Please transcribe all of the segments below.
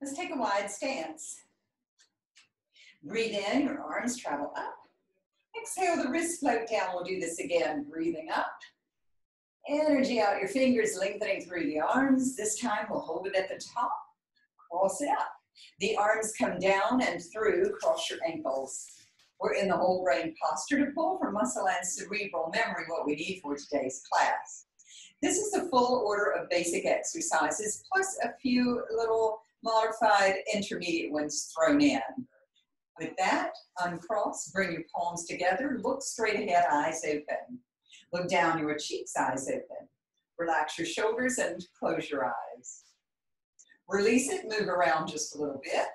Let's take a wide stance. Breathe in, your arms travel up. Exhale, the wrists float down. We'll do this again. Breathing up. Energy out, your fingers lengthening through the arms. This time we'll hold it at the top. Cross it up. The arms come down and through. Cross your ankles. We're in the whole brain posture to pull from muscle and cerebral memory what we need for today's class. This is the full order of basic exercises, plus a few little modified intermediate ones thrown in. With that, uncross, bring your palms together, look straight ahead, eyes open. Look down your cheeks, eyes open. Relax your shoulders and close your eyes. Release it, move around just a little bit.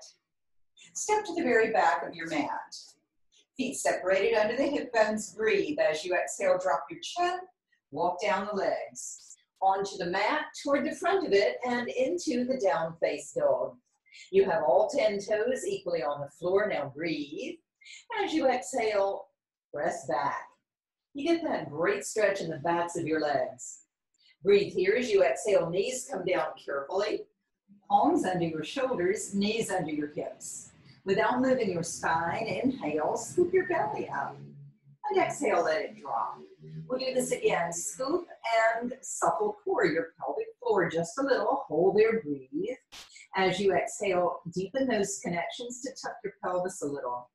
Step to the very back of your mat. Feet separated under the hip bones, breathe. As you exhale, drop your chin, walk down the legs. Onto the mat, toward the front of it, and into the down face dog. You have all 10 toes equally on the floor. Now breathe. As you exhale, press back. You get that great stretch in the backs of your legs. Breathe here as you exhale, knees come down carefully. Palms under your shoulders, knees under your hips. Without moving your spine, inhale, scoop your belly up. And exhale, let it drop. We'll do this again. Scoop and supple core, your pelvic floor just a little. Hold there, breathe. As you exhale, deepen those connections to tuck your pelvis a little.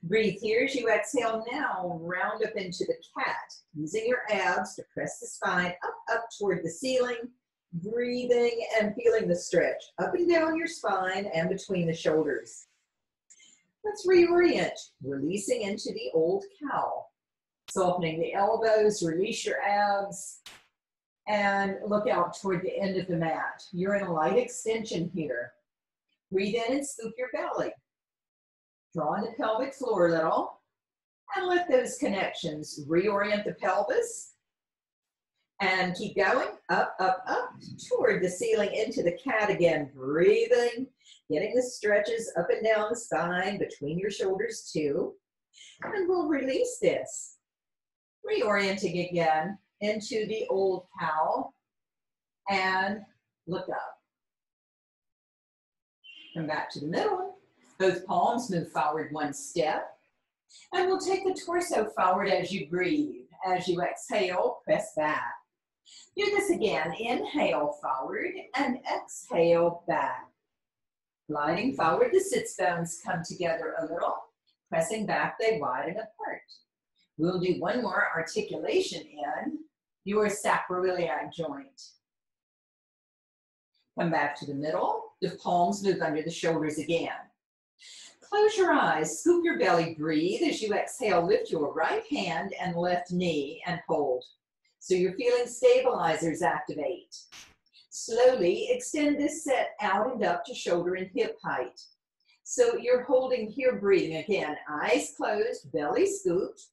Breathe here as you exhale. Now round up into the cat, using your abs to press the spine up toward the ceiling. Breathing and feeling the stretch up and down your spine and between the shoulders. Let's reorient, releasing into the old cow. Softening the elbows, release your abs, and look out toward the end of the mat. You're in a light extension here. Breathe in and scoop your belly. Draw in the pelvic floor a little, and let those connections reorient the pelvis. And keep going, up toward the ceiling into the cat again. Breathing, getting the stretches up and down the spine between your shoulders too. And we'll release this. Reorienting again into the old cow and look up. Come back to the middle. Both palms move forward one step. And we'll take the torso forward as you breathe. As you exhale, press back. Do this again. Inhale forward and exhale back. Gliding forward, the sits bones come together a little. Pressing back, they widen apart. We'll do one more articulation in your sacroiliac joint. Come back to the middle. The palms move under the shoulders again. Close your eyes, scoop your belly, breathe. As you exhale, lift your right hand and left knee and hold. So you're feeling stabilizers activate. Slowly extend this set out and up to shoulder and hip height. So you're holding here, breathing again. Eyes closed, belly scooped,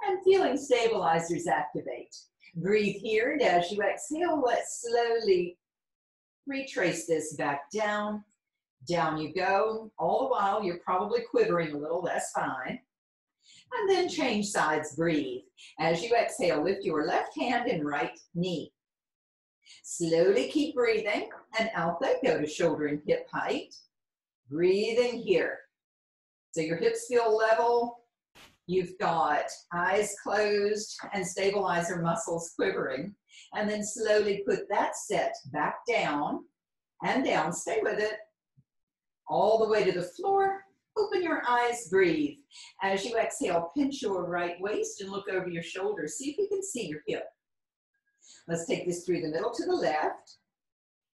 and feeling stabilizers activate. Breathe here, and as you exhale, let's slowly retrace this back down. Down you go. All the while, you're probably quivering a little, that's fine. And then change sides, breathe. As you exhale, lift your left hand and right knee. Slowly keep breathing, and out they go to shoulder and hip height. Breathing here. So your hips feel level. You've got eyes closed and stabilizer muscles quivering. And then slowly put that set back down and down. Stay with it. All the way to the floor. Open your eyes, breathe. As you exhale, pinch your right waist and look over your shoulder. See if you can see your hip. Let's take this through the middle to the left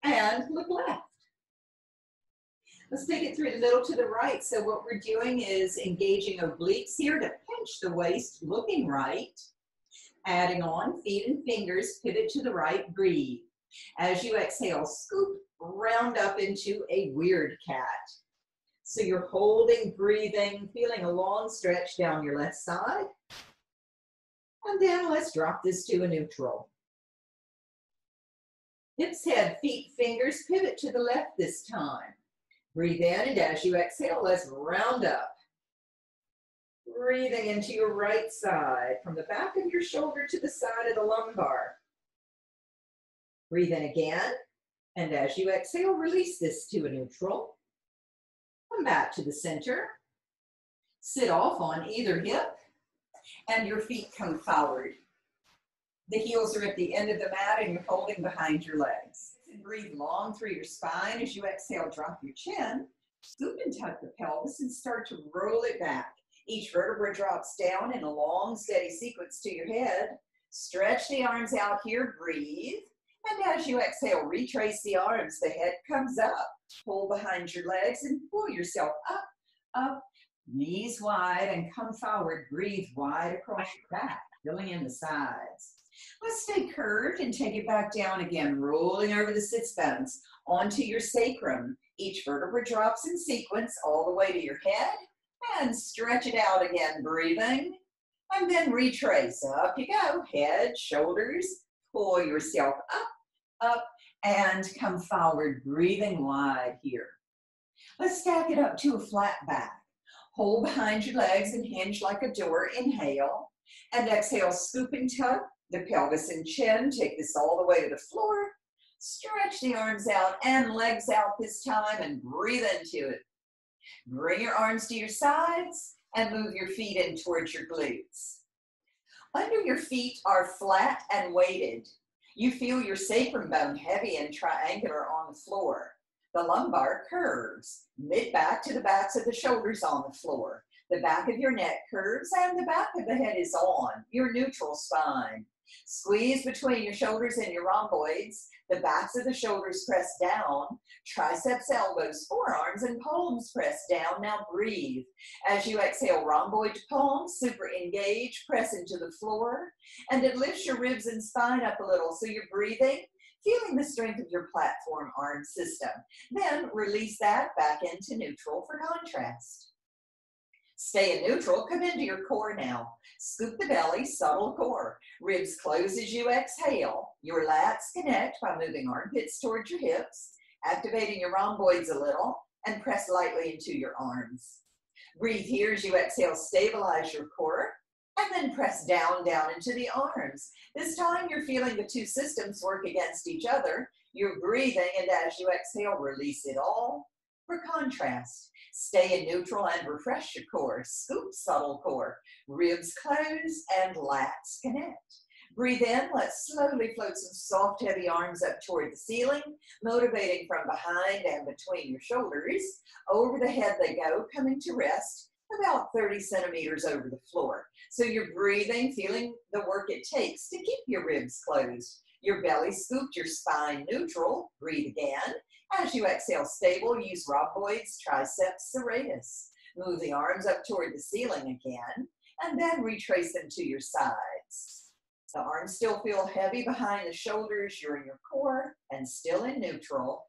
and look left. Let's take it through the middle to the right. So what we're doing is engaging obliques here to pinch the waist, looking right. Adding on, feet and fingers, pivot to the right, breathe. As you exhale, scoop, round up into a weird cat. So you're holding, breathing, feeling a long stretch down your left side. And then let's drop this to a neutral. Hips, head, feet, fingers, pivot to the left this time. Breathe in, and as you exhale, let's round up. Breathing into your right side, from the back of your shoulder to the side of the lumbar. Breathe in again, and as you exhale, release this to a neutral. Come back to the center. Sit off on either hip, and your feet come forward. The heels are at the end of the mat, and you're holding behind your legs. Breathe long through your spine. As you exhale, drop your chin. Scoop and tuck the pelvis and start to roll it back. Each vertebra drops down in a long, steady sequence to your head. Stretch the arms out here, breathe. And as you exhale, retrace the arms. The head comes up. Pull behind your legs and pull yourself up, up. Knees wide and come forward. Breathe wide across your back, filling in the sides. Let's stay curved and take it back down again, rolling over the sits bones onto your sacrum. Each vertebra drops in sequence all the way to your head, and stretch it out again, breathing. And then retrace. Up you go. Head, shoulders, pull yourself up, up, and come forward, breathing wide here. Let's stack it up to a flat back. Hold behind your legs and hinge like a door. Inhale. And exhale, scoop and tuck the pelvis and chin. Take this all the way to the floor. Stretch the arms out and legs out this time and breathe into it. Bring your arms to your sides and move your feet in towards your glutes. Under your feet are flat and weighted. You feel your sacrum bone heavy and triangular on the floor. The lumbar curves, mid-back to the backs of the shoulders on the floor. The back of your neck curves and the back of the head is on, your neutral spine. Squeeze between your shoulders and your rhomboids. The backs of the shoulders press down. Triceps, elbows, forearms, and palms press down. Now breathe. As you exhale, rhomboid to palms, super engage, press into the floor. And it lifts your ribs and spine up a little. So you're breathing, feeling the strength of your platform arm system. Then release that back into neutral for contrast. Stay in neutral, come into your core now. Scoop the belly, subtle core. Ribs close as you exhale. Your lats connect by moving armpits towards your hips, activating your rhomboids a little, and press lightly into your arms. Breathe here as you exhale, stabilize your core, and then press down, down into the arms. This time you're feeling the two systems work against each other. You're breathing, and as you exhale, release it all. For contrast, stay in neutral and refresh your core. Scoop, subtle core. Ribs close and lats connect. Breathe in. Let's slowly float some soft, heavy arms up toward the ceiling, motivating from behind and between your shoulders. Over the head they go, coming to rest about 30 centimeters over the floor. So you're breathing, feeling the work it takes to keep your ribs closed. Your belly scooped, your spine neutral. Breathe again. As you exhale, stable, use rhomboids, triceps, serratus. Move the arms up toward the ceiling again, and then retrace them to your sides. The arms still feel heavy behind the shoulders. You're in your core and still in neutral.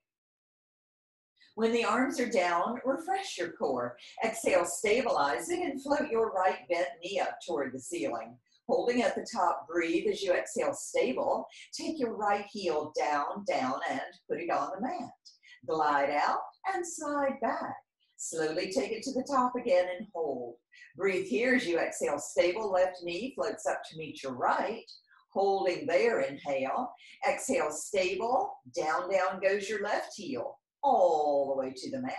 When the arms are down, refresh your core. Exhale, stabilize it, and float your right bent knee up toward the ceiling. Holding at the top, breathe as you exhale, stable. Take your right heel down, down, and put it on the mat. Glide out and slide back. Slowly take it to the top again and hold. Breathe here as you exhale, stable. Left knee floats up to meet your right. Holding there, inhale. Exhale, stable. Down, down goes your left heel, all the way to the mat.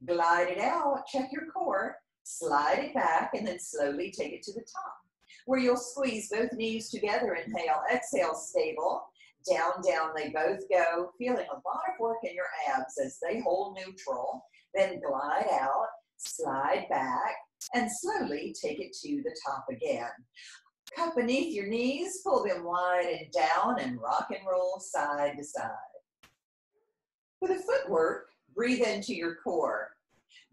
Glide it out, check your core. Slide it back and then slowly take it to the top, where you'll squeeze both knees together. Inhale, exhale, stable. Down, down they both go, feeling a lot of work in your abs as they hold neutral. Then glide out, slide back, and slowly take it to the top again. Cup beneath your knees, pull them wide and down, and rock and roll side to side. For the footwork, breathe into your core.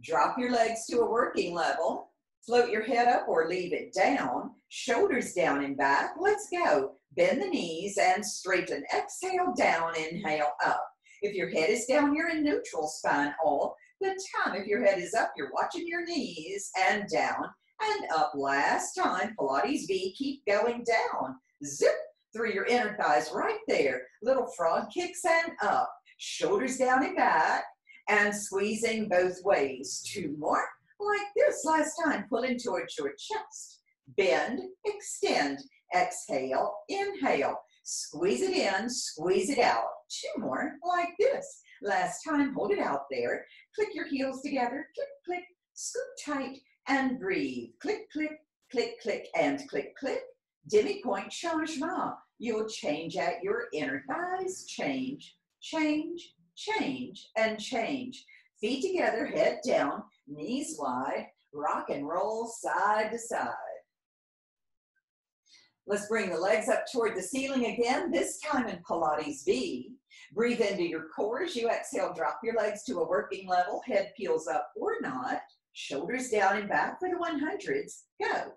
Drop your legs to a working level. Float your head up or leave it down. Shoulders down and back. Let's go. Bend the knees and straighten. Exhale, down, inhale, up. If your head is down, you're in neutral spine all the time. If your head is up, you're watching your knees and down and up. Last time, Pilates V, keep going down. Zip through your inner thighs right there. Little frog kicks and up. Shoulders down and back and squeezing both ways. Two more. Like this. Last time, pulling towards your chest. Bend, extend, exhale, inhale. Squeeze it in, squeeze it out. Two more like this. Last time, hold it out there. Click your heels together, click, click, scoop tight, and breathe. Click, click, click, click, and click, click. Demi-point changement. You'll change at your inner thighs. Change, change, change, and change. Feet together, head down, knees wide. Rock and roll side to side. Let's bring the legs up toward the ceiling again, this time in Pilates V. Breathe into your core as you exhale. Drop your legs to a working level. Head peels up or not. Shoulders down and back for the 100s. Go.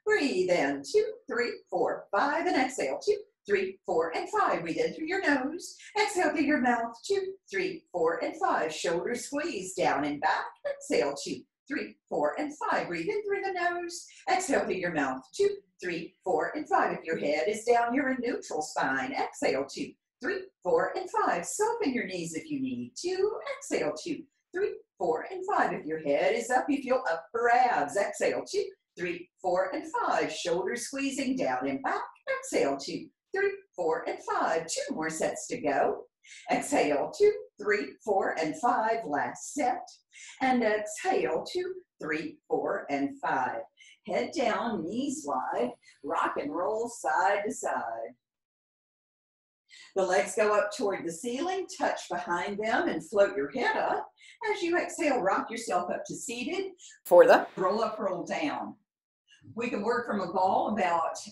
Breathe in. 2, 3, 4, 5. And exhale. 2, 3, 4, and 5. Breathe in through your nose. Exhale through your mouth. 2, 3, 4, and 5. Shoulders squeeze down and back. Exhale. 2, 3, 4, and 5. Breathe in through the nose. Exhale through your mouth. 2, 3, 4, and 5. If your head is down, you're in neutral spine. Exhale. 2, 3, 4, and 5. Soften your knees if you need to. Exhale. 2, 3, 4, and 5. If your head is up, you feel upper abs. Exhale. 2, 3, 4, and 5. Shoulders squeezing down and back. Exhale. 2, 3, 4, and 5. 2 more sets to go. Exhale. 2, 3, 4, and 5. Last set. And exhale. 2, 3, 4, and 5. Head down, knees wide. Rock and roll side to side. The legs go up toward the ceiling, touch behind them, and float your head up. As you exhale, rock yourself up to seated for the roll up, roll down. We can work from a ball about a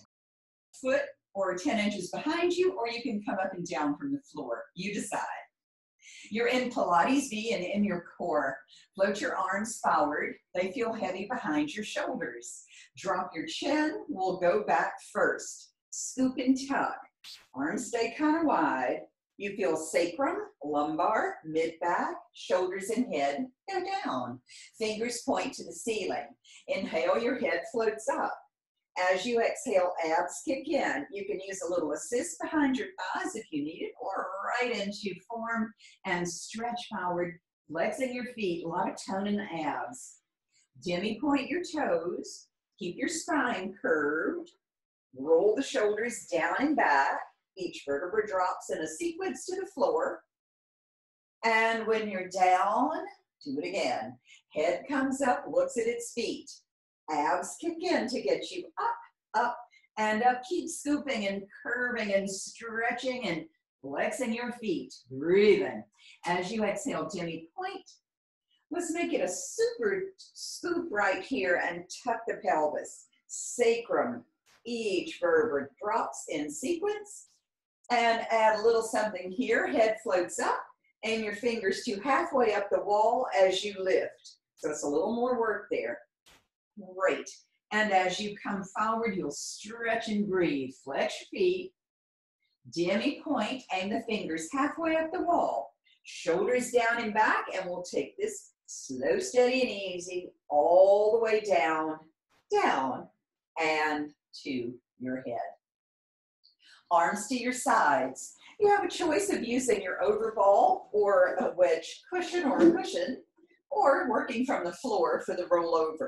foot or 10 inches behind you, or you can come up and down from the floor. You decide. You're in Pilates V and in your core. Float your arms forward. They feel heavy behind your shoulders. Drop your chin. We'll go back first. Scoop and tuck. Arms stay kind of wide. You feel sacrum, lumbar, mid-back, shoulders and head go down. Fingers point to the ceiling. Inhale, your head floats up. As you exhale, abs kick in. You can use a little assist behind your thighs if you need it, or right into form and stretch forward. Legs and your feet, a lot of tone in the abs. Demi-point your toes. Keep your spine curved. Roll the shoulders down and back. Each vertebra drops in a sequence to the floor. And when you're down, do it again. Head comes up, looks at its feet. Abs kick in to get you up, up, and up. Keep scooping and curving and stretching and flexing your feet. Breathing. As you exhale, demi-point. Let's make it a super scoop right here and tuck the pelvis. Sacrum. Each vertebra drops in sequence. And add a little something here. Head floats up. Aim your fingers to halfway up the wall as you lift. So it's a little more work there. Great. And as you come forward, you'll stretch and breathe. Flex your feet. Demi-point. Aim the fingers halfway up the wall. Shoulders down and back. And we'll take this slow, steady, and easy all the way down, down, and to your head. Arms to your sides. You have a choice of using your overball or a wedge cushion or a cushion, or working from the floor for the rollover.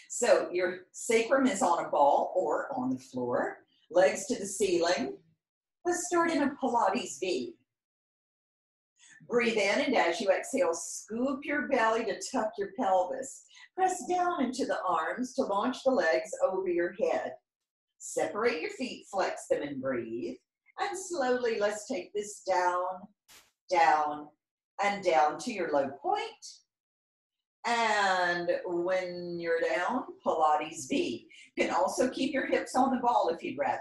So your sacrum is on a ball or on the floor. Legs to the ceiling. Let's start in a Pilates V. Breathe in, and as you exhale, scoop your belly to tuck your pelvis. Press down into the arms to launch the legs over your head. Separate your feet, flex them, and breathe. And slowly, let's take this down, down, and down to your low point. And when you're down, Pilates V. You can also keep your hips on the ball if you'd rather.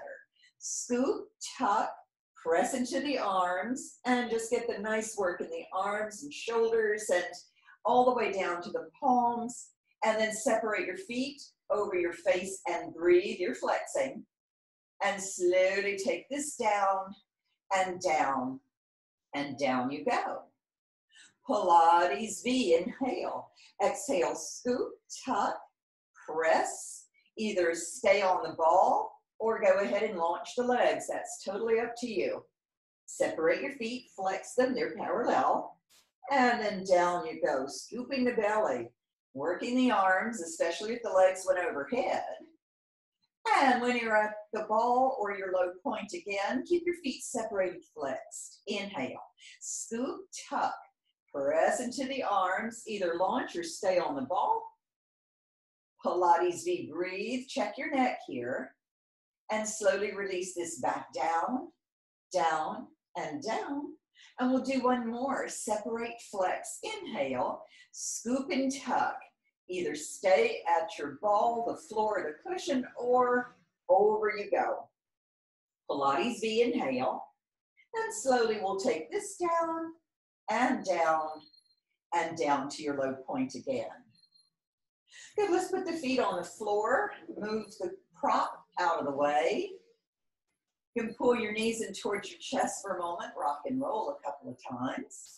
Scoop, tuck, press into the arms, and just get the nice work in the arms and shoulders and all the way down to the palms. And then separate your feet over your face and breathe. You're flexing. And slowly take this down and down, and down you go. Pilates V, inhale. Exhale, scoop, tuck, press. Either stay on the ball or go ahead and launch the legs. That's totally up to you. Separate your feet, flex them, they're parallel. And then down you go, scooping the belly. Working the arms, especially if the legs went overhead. And when you're at the ball or your low point again, keep your feet separated, flexed. Inhale, scoop, tuck, press into the arms, either launch or stay on the ball. Pilates V, breathe, check your neck here, and slowly release this back down, down, and down. And we'll do one more, separate, flex, inhale, scoop and tuck. Either stay at your ball, the floor, the cushion, or over you go. Pilates V, inhale, and slowly we'll take this down, and down to your low point again. Good, let's put the feet on the floor, move the prop out of the way. You can pull your knees in towards your chest for a moment, rock and roll a couple of times.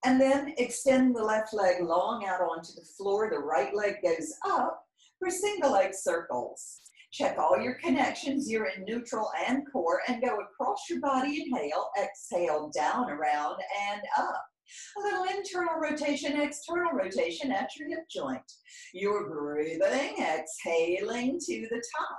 And then extend the left leg long out onto the floor. The right leg goes up for single leg circles. Check all your connections. You're in neutral and core, and go across your body. Inhale, exhale, down, around, and up. A little internal rotation, external rotation at your hip joint. You're breathing, exhaling to the top.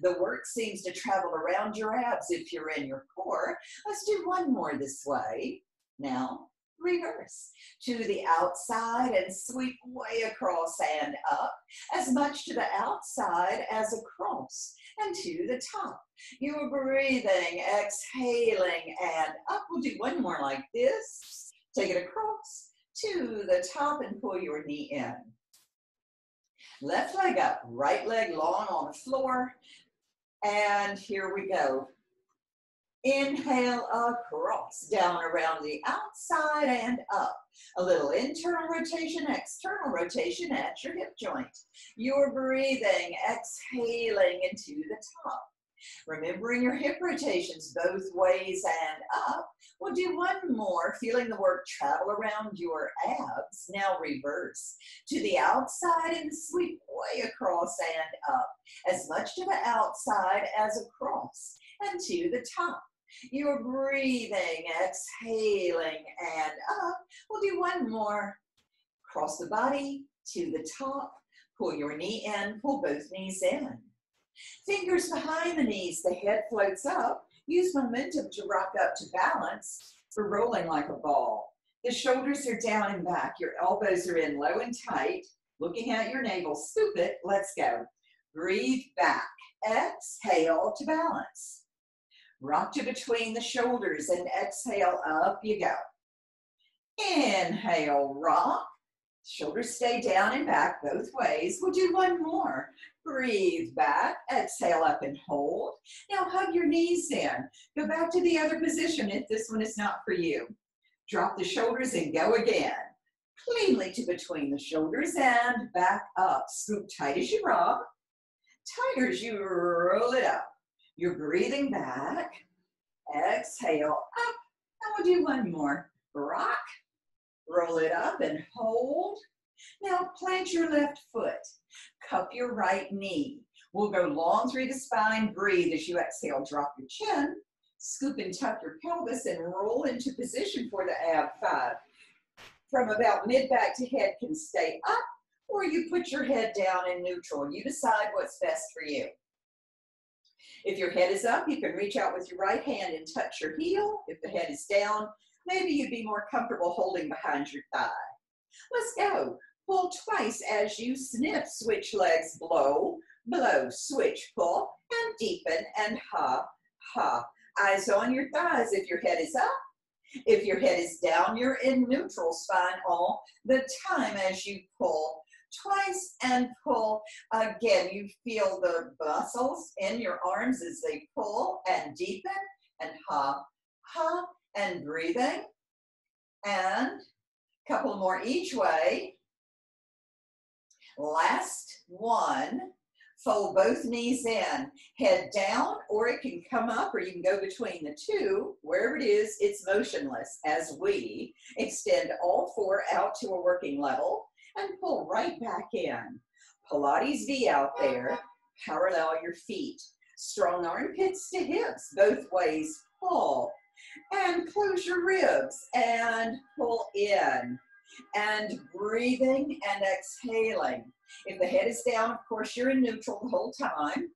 The work seems to travel around your abs if you're in your core. Let's do one more this way. Now, reverse to the outside and sweep way across and up, as much to the outside as across and to the top. You're breathing, exhaling, and up. We'll do one more like this. Take it across to the top and pull your knee in. Left leg up, right leg long on the floor. And here we go. Inhale across, down around the outside and up. A little internal rotation, external rotation at your hip joint. You're breathing, exhaling into the top. Remembering your hip rotations both ways and up. We'll do one more, feeling the work travel around your abs. Now reverse to the outside and sweep way across and up. As much to the outside as across and to the top. You're breathing, exhaling, and up. We'll do one more. Cross the body to the top. Pull your knee in, pull both knees in. Fingers behind the knees, the head floats up. Use momentum to rock up to balance for rolling like a ball. The shoulders are down and back. Your elbows are in low and tight. Looking at your navel, scoop it. Let's go. Breathe back. Exhale to balance. Rock to between the shoulders and exhale, up you go. Inhale, rock. Shoulders stay down and back both ways. We'll do one more. Breathe back, exhale up and hold. Now hug your knees in. Go back to the other position if this one is not for you. Drop the shoulders and go again. Cleanly to between the shoulders and back up. Scoop tight as you rock. Tighter as you roll it up. You're breathing back. Exhale up. And we'll do one more. Rock. Roll it up and hold. Now plant your left foot. Cup your right knee. We'll go long through the spine. Breathe as you exhale. Drop your chin. Scoop and tuck your pelvis and roll into position for the ab 5. From about mid-back to head can stay up, or you put your head down in neutral. You decide what's best for you. If your head is up, you can reach out with your right hand and touch your heel. If the head is down, maybe you'd be more comfortable holding behind your thigh. Let's go. Pull twice as you snip. Switch legs, blow, blow, switch, pull, and deepen, and ha, ha. Eyes on your thighs if your head is up. If your head is down, you're in neutral spine all the time as you pull twice and pull again. You feel the muscles in your arms as they pull and deepen, and ha, ha, and breathing. And a couple more each way. Last one. Fold both knees in, head down, or it can come up, or you can go between the two. Wherever it is, it's motionless as we extend all 4 out to a working level and pull right back in. Pilates V out there, parallel your feet. Strong armpits to hips, both ways, pull. And close your ribs and pull in. And breathing and exhaling. If the head is down, of course, you're in neutral the whole time.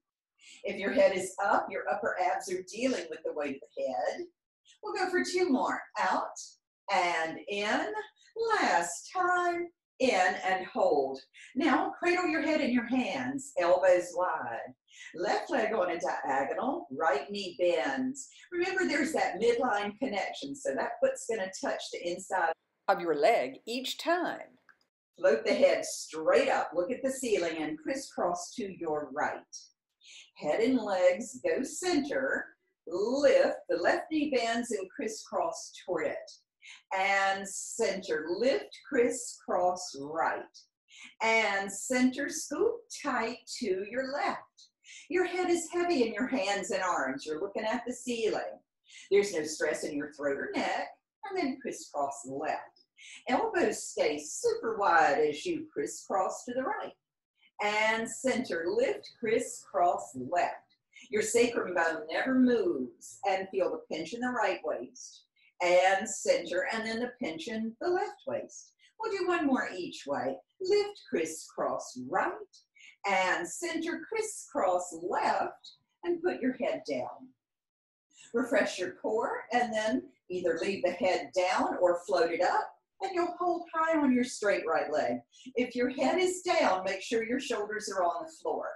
If your head is up, your upper abs are dealing with the weight of the head. We'll go for 2 more. Out and in. Last time. In and hold. Now cradle your head in your hands, elbows wide. Left leg on a diagonal, right knee bends. Remember, there's that midline connection, so that foot's going to touch the inside of your leg each time. Float the head straight up. Look at the ceiling and crisscross to your right. Head and legs go center. Lift. The left knee bends and crisscross toward it. And center. Lift, crisscross right. And center. Scoop tight to your left. Your head is heavy in your hands and arms. You're looking at the ceiling. There's no stress in your throat or neck. And then crisscross left. Elbows stay super wide as you crisscross to the right. And center. Lift, crisscross left. Your sacrum bone never moves. And feel the pinch in the right waist. And center. And then the pinch in the left waist. We'll do 1 more each way. Lift, crisscross right. And center, crisscross left. And put your head down. Refresh your core. And then either leave the head down or float it up. And you'll hold high on your straight right leg. If your head is down, make sure your shoulders are on the floor.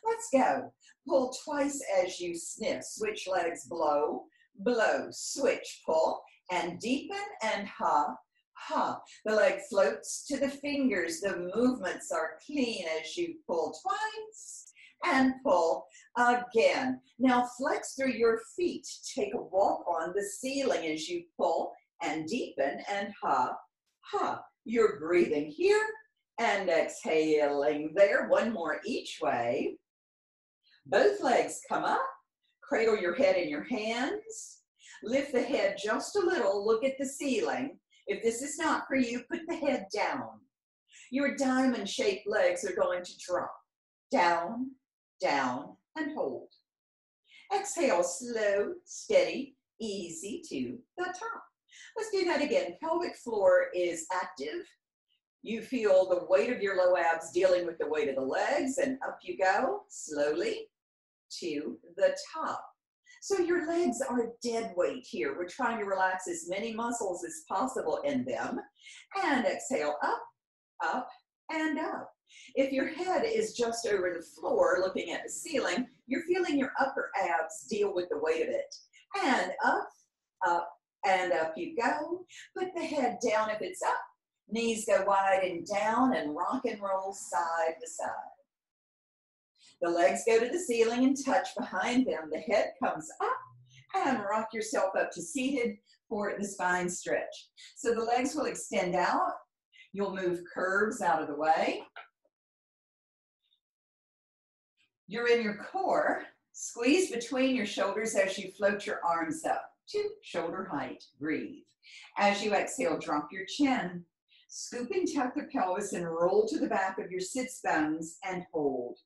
Let's go. Pull twice as you sniff. Switch legs, blow, blow, switch, pull, and deepen and ha, ha. The leg floats to the fingers. The movements are clean as you pull twice and pull again. Now flex through your feet. Take a walk on the ceiling as you pull and deepen and ha, ha. You're breathing here and exhaling there. 1 more each way. Both legs come up. Cradle your head in your hands. Lift the head just a little. Look at the ceiling. If this is not for you, put the head down. Your diamond-shaped legs are going to drop. Down, down, and hold. Exhale, slow, steady, easy to the top. Let's do that again. Pelvic floor is active. You feel the weight of your low abs dealing with the weight of the legs, and up you go, slowly to the top. So your legs are dead weight here. We're trying to relax as many muscles as possible in them. And exhale, up, up, and up. If your head is just over the floor looking at the ceiling, you're feeling your upper abs deal with the weight of it. And up, up, and up you go. Put the head down if it's up. Knees go wide and down and rock and roll side to side. The legs go to the ceiling and touch behind them. The head comes up and rock yourself up to seated for the spine stretch. So the legs will extend out. You'll move curves out of the way. You're in your core. Squeeze between your shoulders as you float your arms up to shoulder height. Breathe. As you exhale, drop your chin. Scoop and tuck the pelvis and roll to the back of your sits bones and hold.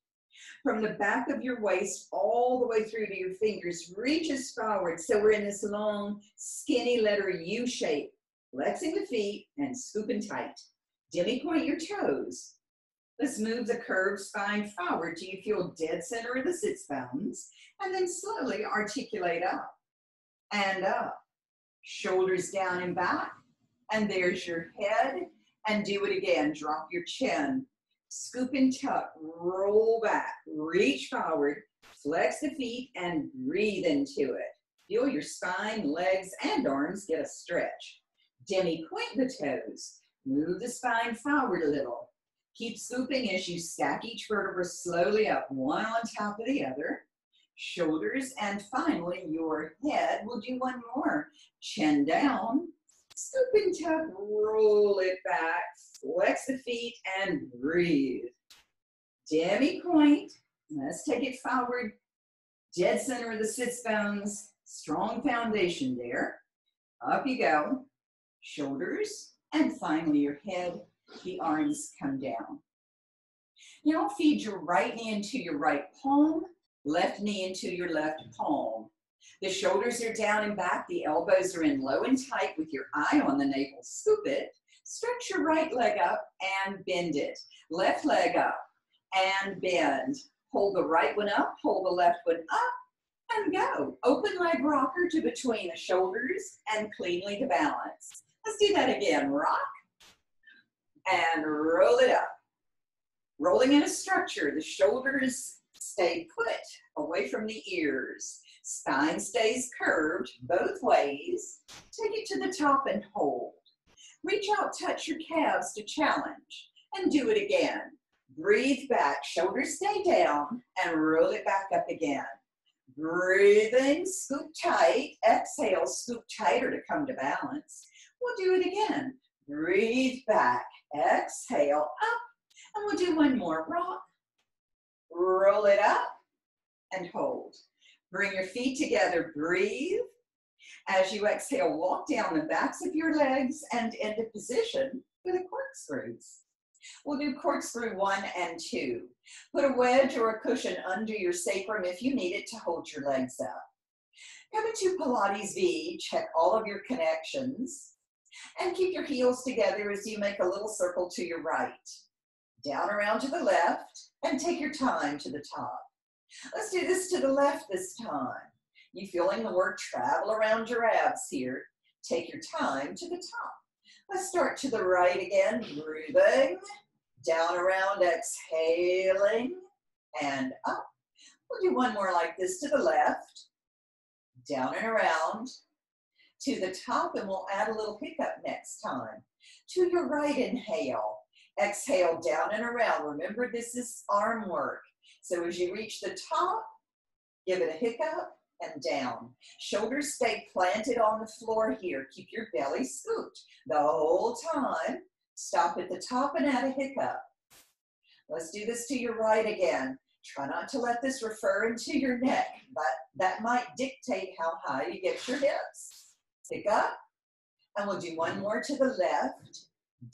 From the back of your waist all the way through to your fingers, reaches forward. So we're in this long, skinny letter U shape. Flexing the feet and scooping tight. Demi-point your toes. Let's move the curved spine forward. Do you feel dead center of the sits bones? And then slowly articulate up and up. Shoulders down and back. And there's your head. And do it again. Drop your chin. Scoop and tuck. Roll back. Reach forward. Flex the feet and breathe into it. Feel your spine, legs, and arms get a stretch. Demi-point the toes. Move the spine forward a little. Keep scooping as you stack each vertebra slowly up, one on top of the other. Shoulders, and finally your head. We'll do 1 more. Chin down. Scoop and tuck, roll it back, flex the feet, and breathe. Demi-point. Let's take it forward. Dead center of the sits bones. Strong foundation there. Up you go. Shoulders, and finally your head. The arms come down. Now feed your right knee into your right palm, left knee into your left palm. The shoulders are down and back. The elbows are in low and tight with your eye on the navel. Scoop it. Stretch your right leg up and bend it. Left leg up and bend. Hold the right one up, hold the left one up, and go. Open leg rocker to between the shoulders and cleanly to balance. Let's do that again. Rock and roll it up. Rolling in a structure, the shoulders stay put away from the ears. Spine stays curved both ways. Take it to the top and hold. Reach out, touch your calves to challenge, and do it again. Breathe back, shoulders stay down, and roll it back up again. Breathing, scoop tight. Exhale, scoop tighter to come to balance. We'll do it again. Breathe back, exhale, up, and we'll do one more. Rock, roll it up, and hold. Bring your feet together, breathe. As you exhale, walk down the backs of your legs and into position for the corkscrews. We'll do corkscrew 1 and 2. Put a wedge or a cushion under your sacrum if you need it to hold your legs up. Come into Pilates V, check all of your connections, and keep your heels together as you make a little circle to your right. Down around to the left, and take your time to the top. Let's do this to the left this time. You feeling the work travel around your abs here. Take your time to the top. Let's start to the right again, breathing, down around, exhaling, and up. We'll do one more like this to the left, down and around, to the top, and we'll add a little hiccup next time. To your right, inhale, exhale, down and around. Remember, this is arm work. So as you reach the top, give it a hiccup and down. Shoulders stay planted on the floor here. Keep your belly scooped the whole time. Stop at the top and add a hiccup. Let's do this to your right again. Try not to let this refer into your neck, but that might dictate how high you get your hips. Hiccup, and we'll do one more to the left.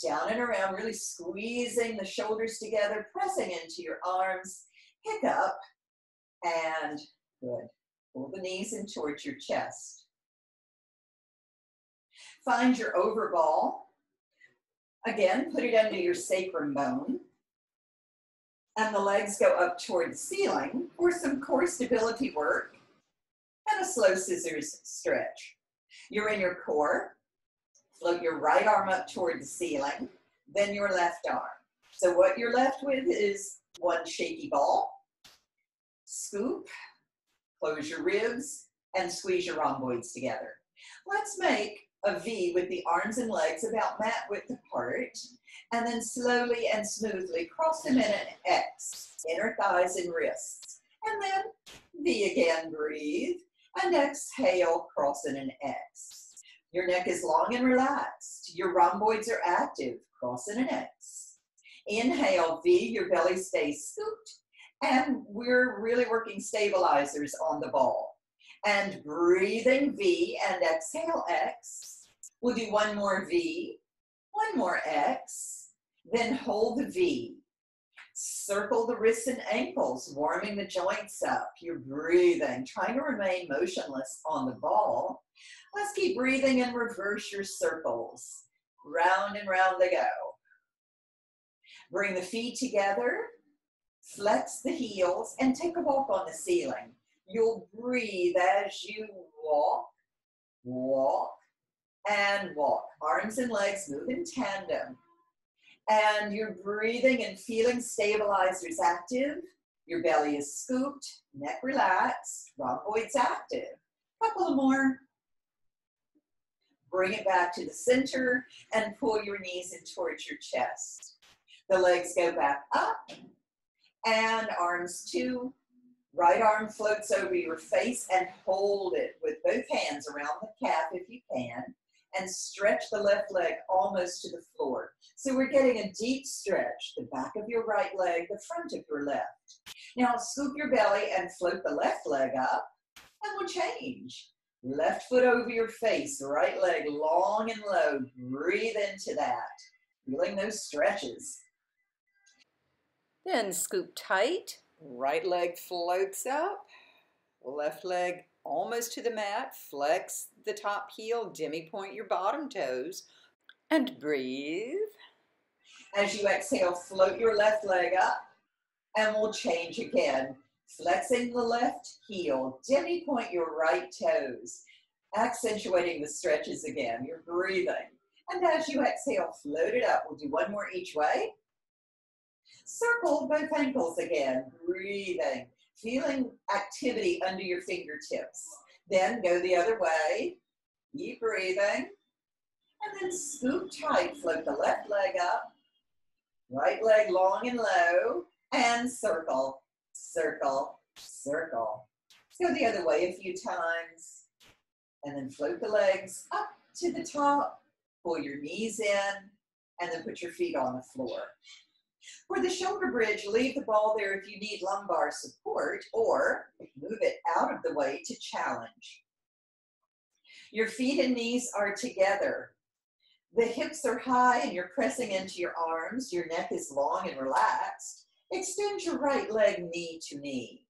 Down and around, really squeezing the shoulders together, pressing into your arms. Hiccup, and good. Pull the knees in towards your chest. Find your overball. Again, put it under your sacrum bone. And the legs go up toward the ceiling for some core stability work and a slow scissors stretch. You're in your core. Float your right arm up toward the ceiling, then your left arm. So what you're left with is one shaky ball. Scoop, close your ribs, and squeeze your rhomboids together. Let's make a V with the arms and legs about mat width apart, and then slowly and smoothly cross them in an X, inner thighs and wrists. And then V again, breathe, and exhale, cross in an X. Your neck is long and relaxed. Your rhomboids are active, cross in an X. Inhale, V, your belly stays scooped, and we're really working stabilizers on the ball. And breathing V and exhale X. We'll do one more V, one more X, then hold the V. Circle the wrists and ankles, warming the joints up. You're breathing, trying to remain motionless on the ball. Let's keep breathing and reverse your circles. Round and round they go. Bring the feet together. Flex the heels and take a walk on the ceiling. You'll breathe as you walk, walk, and walk. Arms and legs move in tandem. And you're breathing and feeling stabilizers active. Your belly is scooped, neck relaxed, rhomboids active. Couple more. Bring it back to the center and pull your knees in towards your chest. The legs go back up. And arms too. Right arm floats over your face and hold it with both hands around the calf if you can. And stretch the left leg almost to the floor. So we're getting a deep stretch. The back of your right leg, the front of your left. Now scoop your belly and float the left leg up. And we'll change. Left foot over your face, right leg long and low. Breathe into that. Feeling those stretches. Then scoop tight, right leg floats up, left leg almost to the mat, flex the top heel, demi-point your bottom toes, and breathe. As you exhale, float your left leg up, And we'll change again. Flexing the left heel, demi-point your right toes, accentuating the stretches again. You're breathing. And as you exhale, float it up. We'll do one more each way. Circle both ankles again, breathing, feeling activity under your fingertips. Then go the other way, keep breathing, and then scoop tight, float the left leg up, right leg long and low, and circle, circle, circle. Let's go the other way a few times, and then float the legs up to the top, pull your knees in, and then put your feet on the floor. For the shoulder bridge, leave the ball there if you need lumbar support, or move it out of the way to challenge. Your feet and knees are together. The hips are high and you're pressing into your arms. Your neck is long and relaxed. Extend your right leg knee to knee.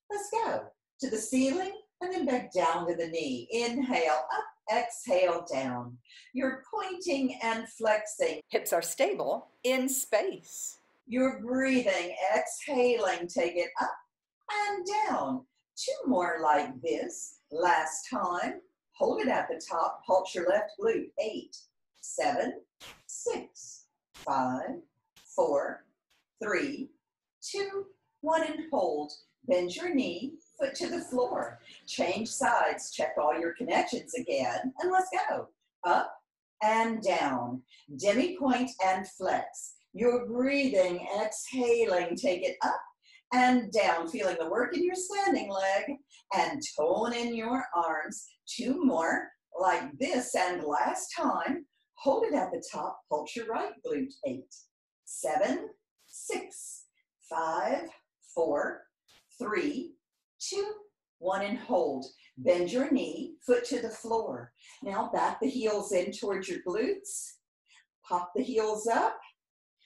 Let's go to the ceiling and then back down to the knee. Inhale up, exhale down. You're pointing and flexing. Hips are stable in space. You're breathing, exhaling, take it up and down. Two more like this. Last time, hold it at the top, pulse your left glute. 8, 7, 6, 5, 4, 3, 2, 1, and hold. Bend your knee, foot to the floor. Change sides, check all your connections again, and let's go. Up and down, demi-point and flex. You're breathing, exhaling, take it up and down, feeling the work in your standing leg, and tone in your arms. Two more like this, and last time, hold it at the top, pulse your right glute. 8, 7, 6, 5, 4, 3, 2, 1, and hold. Bend your knee, foot to the floor. Now back the heels in towards your glutes. Pop the heels up.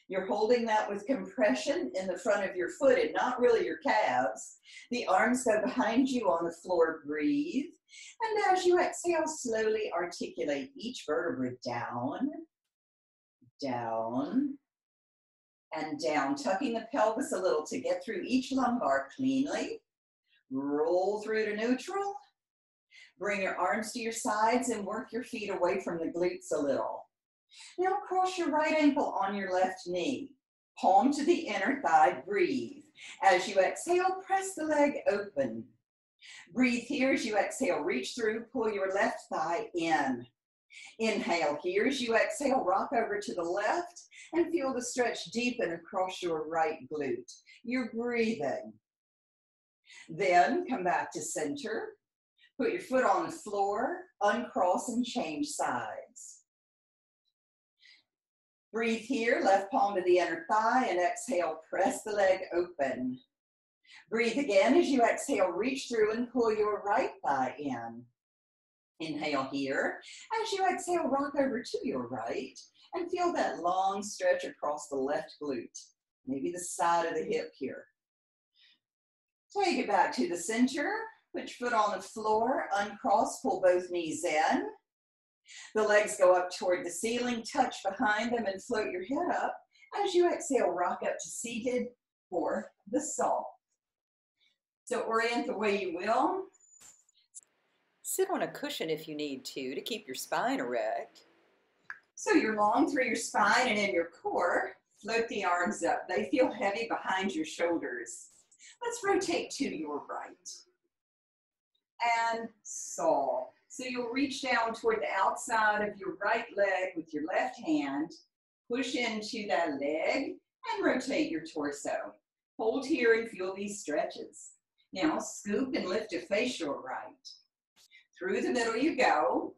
You're holding that with compression in the front of your foot and not really your calves. The arms go behind you on the floor. Breathe. And as you exhale, slowly articulate each vertebra down, down, and down. Tucking the pelvis a little to get through each lumbar cleanly. Roll through to neutral. Bring your arms to your sides and work your feet away from the glutes a little. Now cross your right ankle on your left knee. Palm to the inner thigh, breathe. As you exhale, press the leg open. Breathe here as you exhale, reach through, pull your left thigh in. Inhale here as you exhale, rock over to the left and feel the stretch deepen across your right glute. You're breathing. Then come back to center. Put your foot on the floor, uncross and change sides. Breathe here, left palm to the inner thigh, and exhale, press the leg open. Breathe again as you exhale, reach through and pull your right thigh in. Inhale here. As you exhale, rock over to your right and feel that long stretch across the left glute, maybe the side of the hip here. Take it back to the center. Put your foot on the floor, uncross, pull both knees in. The legs go up toward the ceiling, touch behind them, and float your head up. As you exhale, rock up to seated or the saw. So orient the way you will. Sit on a cushion if you need to keep your spine erect. So you're long through your spine and in your core. Float the arms up. They feel heavy behind your shoulders. Let's rotate to your right. And saw. So you'll reach down toward the outside of your right leg with your left hand, push into that leg, and rotate your torso. Hold here and feel these stretches. Now scoop and lift to face your right. Through the middle you go,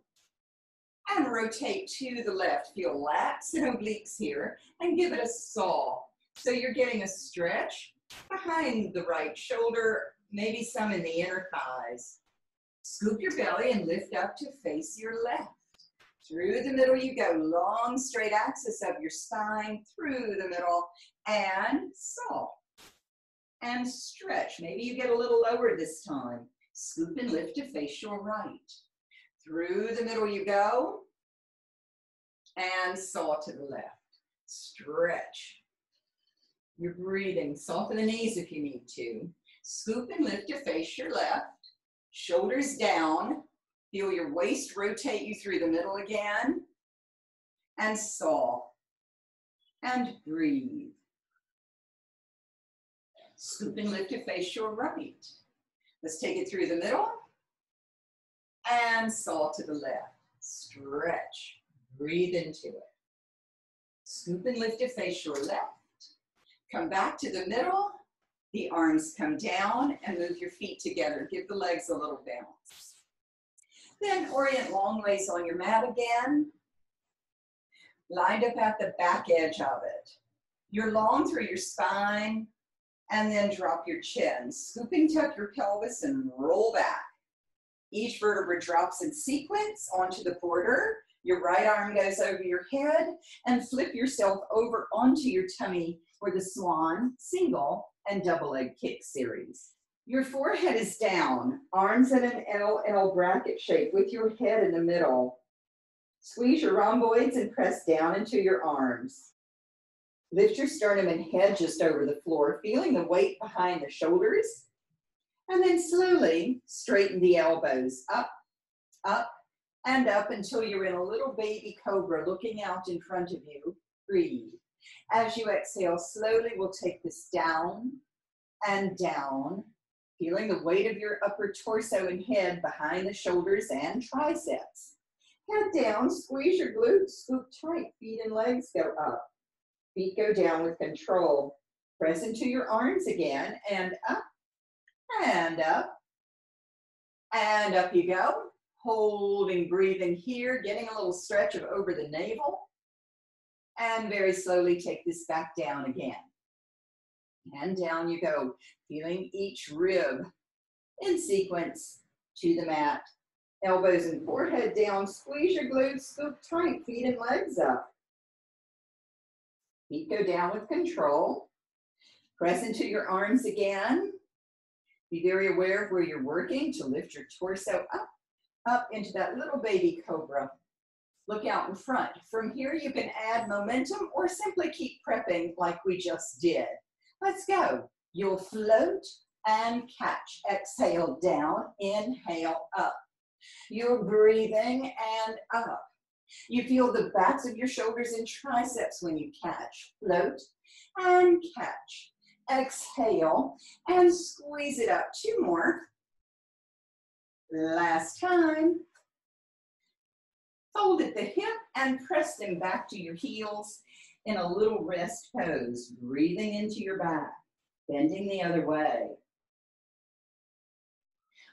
and rotate to the left. Feel lats and obliques here, and give it a saw. So you're getting a stretch behind the right shoulder, maybe some in the inner thighs. Scoop your belly and lift up to face your left. Through the middle you go, long straight axis of your spine, through the middle, and saw. And stretch. Maybe you get a little lower this time. Scoop and lift to face your right. Through the middle you go, and saw to the left. Stretch. You're breathing. Soften the knees if you need to. Scoop and lift to face your left. Shoulders down. Feel your waist rotate you through the middle again. And saw. And breathe. Scoop and lift to face your right. Let's take it through the middle. And saw to the left. Stretch. Breathe into it. Scoop and lift to face your left. Come back to the middle. The arms come down and move your feet together. Give the legs a little bounce. Then orient long ways on your mat again. Lined up at the back edge of it. You're long through your spine and then drop your chin. Scoop and tuck your pelvis and roll back. Each vertebra drops in sequence onto the border. Your right arm goes over your head and flip yourself over onto your tummy for the swan, single, and double leg kick series. Your forehead is down, arms in an LL bracket shape with your head in the middle. Squeeze your rhomboids and press down into your arms. Lift your sternum and head just over the floor, feeling the weight behind the shoulders. And then slowly straighten the elbows up, up, and up until you're in a little baby cobra looking out in front of you. Breathe. As you exhale, slowly we'll take this down and down, feeling the weight of your upper torso and head behind the shoulders and triceps. Head down, squeeze your glutes, scoop tight, feet and legs go up. Feet go down with control. Press into your arms again, and up, and up, and up you go. Holding, breathing here, getting a little stretch of over the navel. And very slowly take this back down again. And down you go, feeling each rib in sequence to the mat. Elbows and forehead down, squeeze your glutes, scoop tight, feet and legs up. Feet go down with control. Press into your arms again. Be very aware of where you're working to lift your torso up into that little baby cobra. Look out in front. From here you can add momentum or simply keep prepping like we just did. Let's go. You'll float and catch. Exhale down, inhale up. You're breathing and up. You feel the backs of your shoulders and triceps when you catch. Float and catch. Exhale and squeeze it up. 2 more. Last time. Fold at the hip and press them back to your heels in a little rest pose. Breathing into your back. Bending the other way.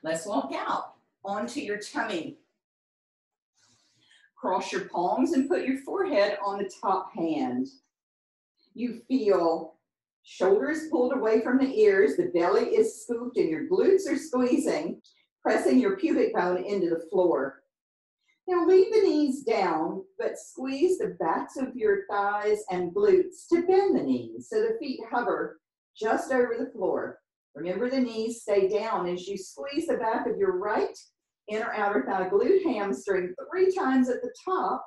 Let's walk out onto your tummy. Cross your palms and put your forehead on the top hand. You feel shoulders pulled away from the ears, the belly is scooped and your glutes are squeezing, pressing your pubic bone into the floor. Now leave the knees down, but squeeze the backs of your thighs and glutes to bend the knees so the feet hover just over the floor. Remember the knees stay down as you squeeze the back of your right inner outer thigh glute hamstring 3 times at the top.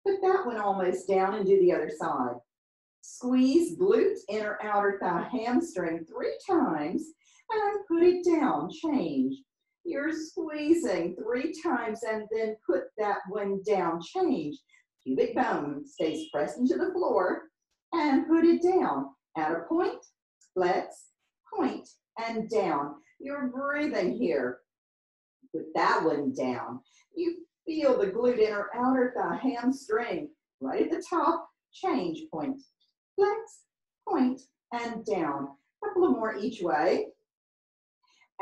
Put that one almost down and do the other side. Squeeze glute inner outer thigh hamstring 3 times and put it down. Change. You're squeezing 3 times and then put that one down. Change. Pubic bone stays pressed into the floor and put it down. At a point, flex, point, and down. You're breathing here. Put that one down. You feel the glute inner outer thigh hamstring right at the top. Change. Point, flex, point, and down. A couple of more each way.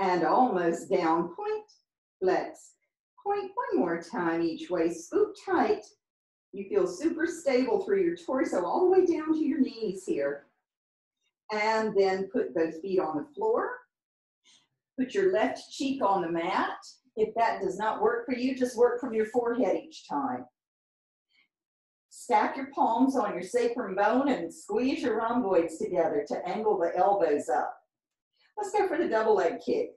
And almost down. Point, flex, point. 1 more time each way. Scoop tight. You feel super stable through your torso all the way down to your knees here. And then put both feet on the floor. Put your left cheek on the mat. If that does not work for you, just work from your forehead each time. Stack your palms on your sacrum bone and squeeze your rhomboids together to angle the elbows up. Let's go for the double leg kick.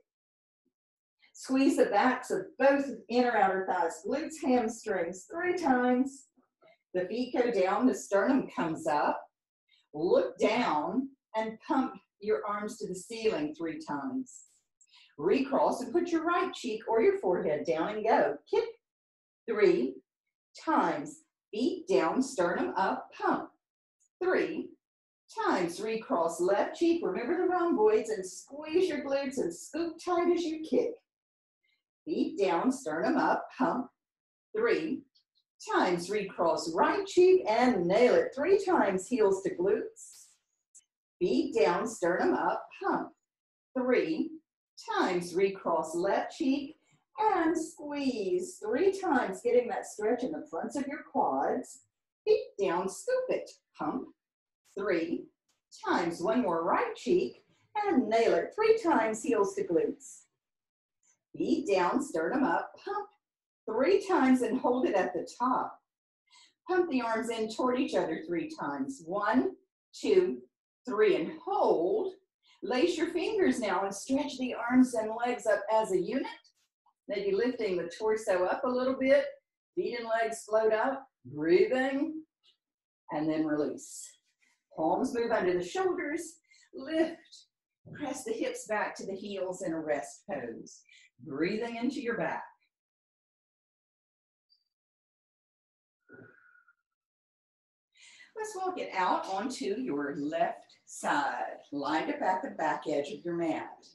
Squeeze the backs of both inner outer thighs, glutes, hamstrings 3 times. The feet go down, the sternum comes up. Look down and pump your arms to the ceiling 3 times. Recross and put your right cheek or your forehead down and go. Kick 3 times. Feet down, sternum up, pump. 3 times. Recross left cheek. Remember the rhomboids and squeeze your glutes and scoop tight as you kick. Feet down, sternum up, pump. 3 times. Recross right cheek and nail it. 3 times. Heels to glutes. Feet down, sternum up, pump. 3 times. Recross left cheek and squeeze 3 times, getting that stretch in the fronts of your quads. Feet down, scoop it, pump. 3 times. One more right cheek and nail it. 3 times. Heels to glutes. Feet down, sternum up, pump. 3 times and hold it at the top. Pump the arms in toward each other 3 times. 1, 2, 3, and hold. Lace your fingers now and stretch the arms and legs up as a unit. Maybe lifting the torso up a little bit. Feet and legs float up. Breathing. And then release. Palms move under the shoulders. Lift. Press the hips back to the heels in a rest pose. Breathing into your back. Let's walk it out onto your left side, lined up at the back edge of your mat.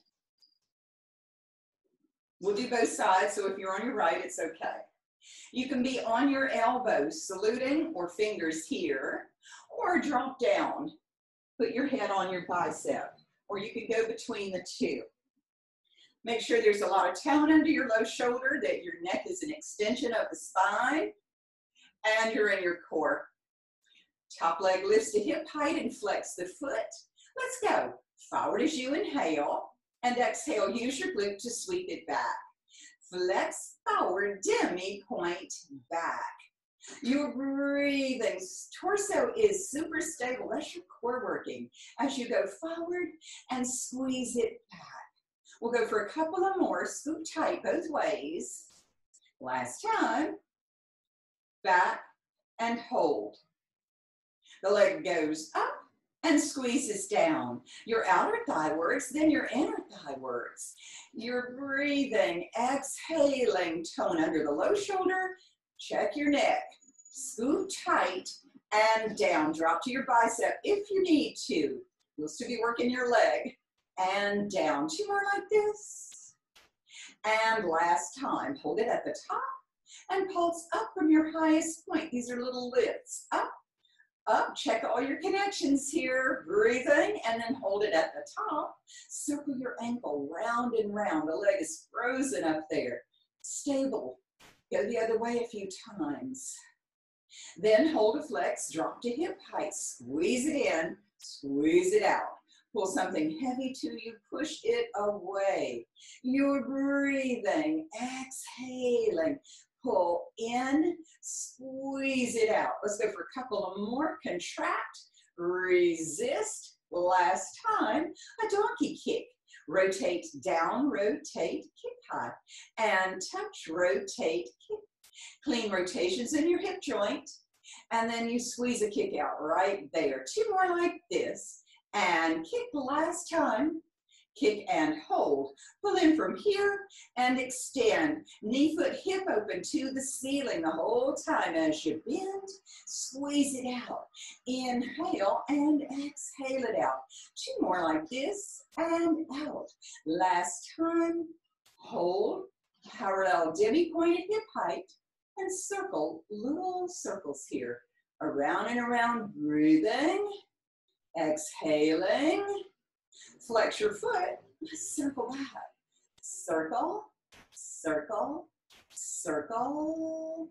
We'll do both sides, so if you're on your right, it's okay. You can be on your elbows, saluting, or fingers here, or drop down. Put your head on your bicep, or you can go between the two. Make sure there's a lot of tone under your low shoulder, that your neck is an extension of the spine, and you're in your core. Top leg lifts to hip height and flex the foot. Let's go. Forward as you inhale, and exhale. Use your glute to sweep it back. Flex forward, demi point back. You're breathing. Torso is super stable. That's your core working. As you go forward and squeeze it back. We'll go for a couple of more. Scoop tight both ways. Last time. Back and hold. The leg goes up and squeezes down. Your outer thigh works, then your inner thigh works. You're breathing, exhaling, tone under the low shoulder. Check your neck. Scoop tight and down. Drop to your bicep if you need to. You'll still be working your leg. And down. 2 more like this. And last time. Hold it at the top and pulse up from your highest point. These are little lifts. Up. Up, check all your connections here, breathing, and then hold it at the top. Circle your ankle round and round. The leg is frozen up there. Stable. Go the other way a few times. Then hold a flex, drop to hip height, squeeze it in, squeeze it out. Pull something heavy to you, push it away. You're breathing, exhaling. Pull in, squeeze it out. Let's go for a couple of more. Contract, resist. Last time, a donkey kick. Rotate down, rotate, kick high. And touch, rotate, kick. Clean rotations in your hip joint. And then you squeeze a kick out right there. 2 more like this. And kick the last time. Kick and hold. Pull in from here and extend. Knee, foot, hip open to the ceiling the whole time as you bend. Squeeze it out. Inhale and exhale it out. 2 more like this and out. Last time. Hold. Parallel demi-pointed hip height and circle. Little circles here. Around and around. Breathing. Exhaling. Flex your foot, circle back. Circle, circle, circle,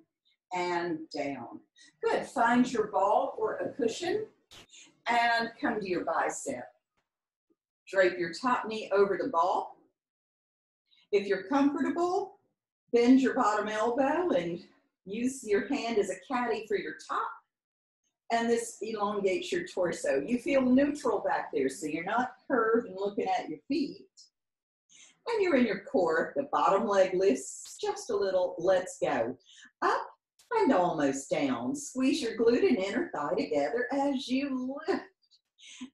and down. Good, find your ball or a cushion and come to your bicep. Drape your top knee over the ball. If you're comfortable, bend your bottom elbow and use your hand as a caddy for your top. And this elongates your torso. You feel neutral back there, so you're not curved and looking at your feet. And you're in your core. The bottom leg lifts just a little. Let's go. Up and almost down. Squeeze your glute and inner thigh together as you lift.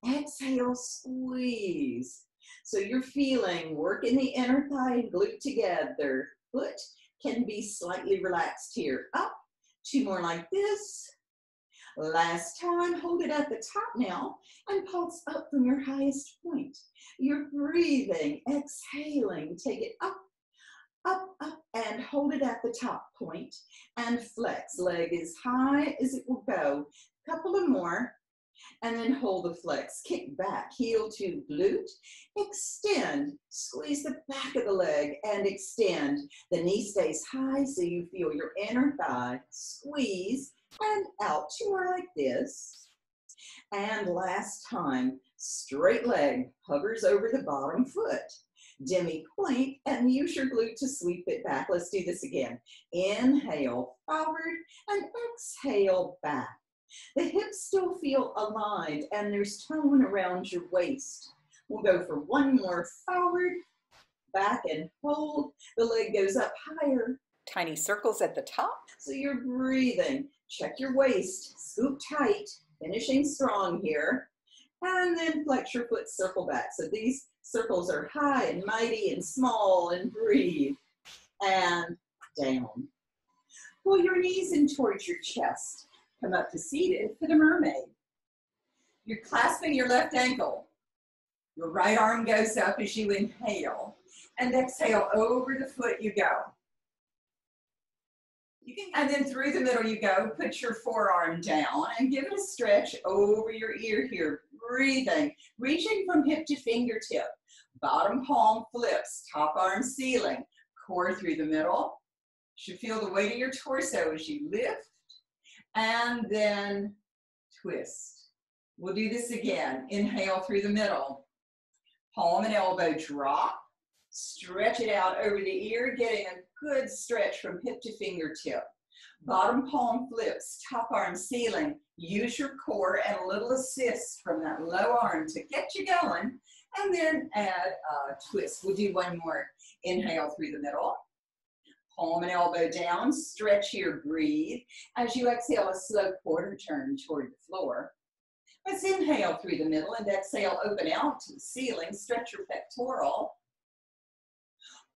Exhale, squeeze. So you're feeling working the inner thigh and glute together. Foot can be slightly relaxed here. Up, 2 more like this. Last time, hold it at the top now and pulse up from your highest point. You're breathing, exhaling, take it up, up, up, and hold it at the top point and flex. Leg as high as it will go. Couple of more, and then hold the flex. Kick back, heel to glute, extend, squeeze the back of the leg and extend. The knee stays high so you feel your inner thigh, squeeze, and out. 2 more like this. And last time, straight leg hovers over the bottom foot. Demi point and use your glute to sweep it back. Let's do this again. Inhale forward and exhale back. The hips still feel aligned and there's tone around your waist. We'll go for 1 more forward, back and hold. The leg goes up higher. Tiny circles at the top. So you're breathing. Check your waist, scoop tight, finishing strong here. And then flex your foot, circle back. So these circles are high and mighty and small, and breathe. And down. Pull your knees in towards your chest. Come up to seated for the mermaid. You're clasping your left ankle. Your right arm goes up as you inhale. And exhale, over the foot you go. And then through the middle you go. Put your forearm down and give it a stretch over your ear here. Breathing, reaching from hip to fingertip. Bottom palm flips, top arm ceiling. Core through the middle. You should feel the weight of your torso as you lift. And then twist. We'll do this again. Inhale through the middle. Palm and elbow drop. Stretch it out over the ear, getting a good stretch from hip to fingertip. Bottom palm flips, top arm ceiling. Use your core and a little assist from that low arm to get you going. And then add a twist. We'll do 1 more. Inhale through the middle. Palm and elbow down. Stretch here, breathe. As you exhale, a slow quarter turn toward the floor. Let's inhale through the middle and exhale, open out to the ceiling. Stretch your pectoral.